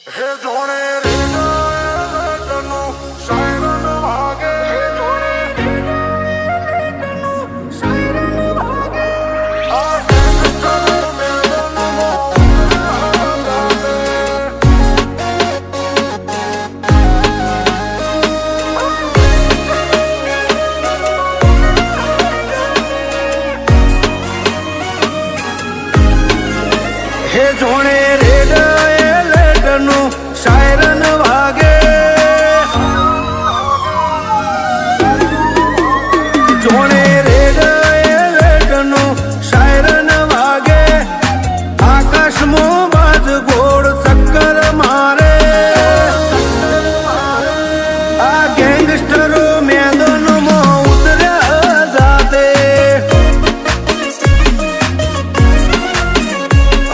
હે જોણે રે તનું શાયરન વાગે હે જોણે રે તનું શાયરન વાગે આ કરો મેલન મો હે જોણે રે શાયરન વાગે જોણે રેડનું શાયરન વાગે આકાશમાં બાજ ગોળ ચક્કર મારે આ ગેંગસ્ટરો મેદાનમાં ઉતર્યા જાતે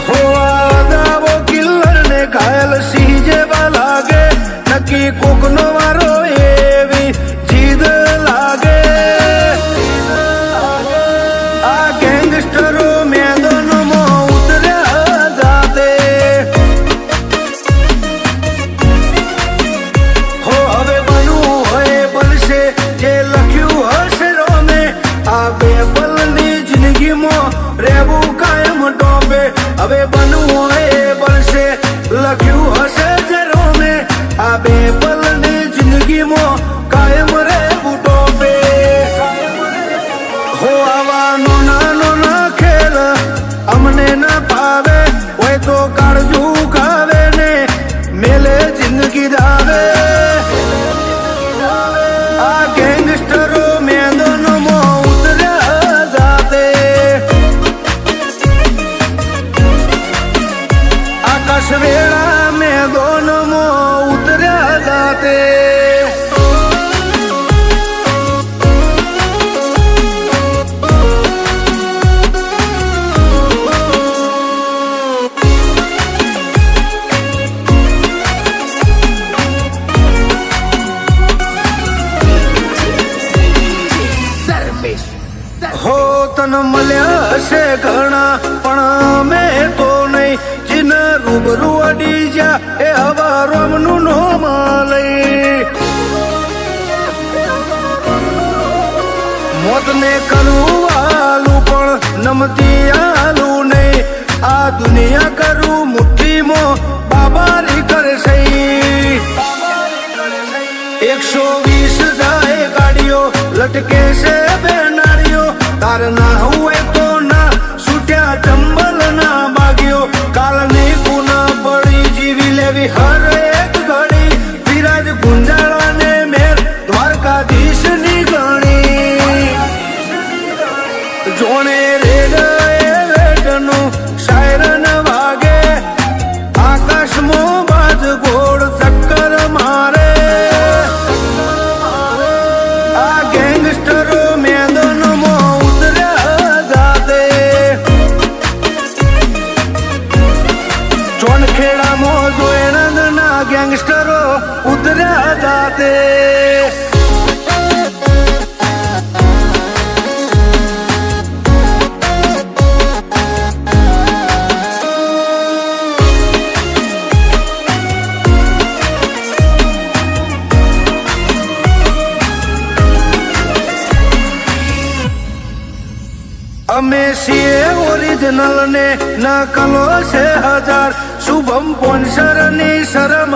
હો આદાવો કિલ્લર ને ઘાયલ નક્કી કોકનો વારો એવી જીદ લાગે આ ગેંગસ્ટરો મેદાનમાં ઉતર્યા જાતે હો હવે બનવું હોય બનશે જે લખ્યું હશે રોમે આ બે પલની જિંદગીમાં રહેવું કાયમ ટોપે હવે બનવું હોય બનશે લખ્યું હશે જે રોમે આ બે પલની જિંદગીમાં કાયમ રહેવું ટોપે હો આવા નાનો ખેલ અમને ના પાવે હોય તો કાળજું ખાવે ને મેલે જિંદગી દાવે આ ગેંગસ્ટરો મેદાનમાં ઉતર્યા જાતે આકાશ વેળા મેદાનમાં ઉતર્યા જાતે હો તન મળ્યા હશે ઘણા પણ અમે તો નહીં જીન રૂબરૂ અડી જા એ હવા રોમનું નોમ લઈ મોતને કરવું આલું પણ નમતી આલું નહીં આ દુનિયા કરું મુઠ્ઠીમાં બાબારી કરશે 120 જાય ગાડીઓ લટકે છે બેનારીઓ તાર ના હોય તો ના છૂટ્યા ચંબલ ના બાગ્યો કાલની પુના પડી જીવી લેવી હર એક ઘડી વિરાજ ગુંજાળા ને મેર દ્વારકાધીશ ની ગણી જોણે રેડનું શાયરન વાગે આકાશમાં બાજ ગોળ ચક્કર મારે આ ગેંગસ્ટરો મેદાનમાં ઉતર્યા જાતે ચોનખેડામાં જોયણના ગેંગસ્ટરો ઉતર્યા જાતે અમે છીએ ઓરિજિનલ ને નકલો છે હજાર શુભમ પોન્સર ની શરમ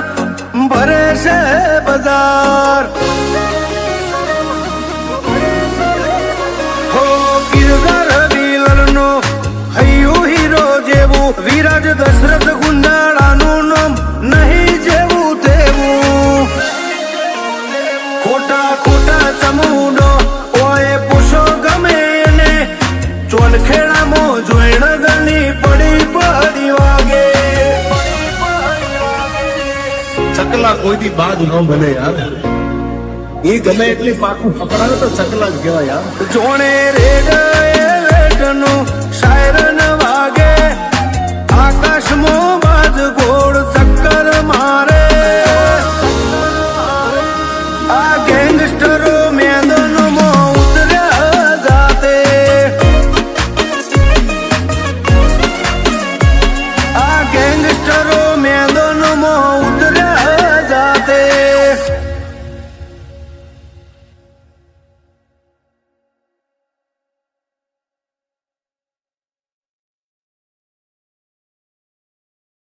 ભરે છે બજાર હો કિરદાર વિલર નો હૈયું હીરો જેવું વિરાજ દશરથ ગુંજાળાનું નામ નહીં જેવું તેવું ખોટા ચમુડો ઓએ પૂછો ગમે ચોનખેડામાં જોઈણ ગની પડી વાગે ચકલા કોઈથી બાદ ન બને યાર એ ગમે એટલી પાકું પકડાવે તો ચકલા જ કહેવાય યાર જોણે રેડનું શાયરન વાગે આકાશમાં બાજ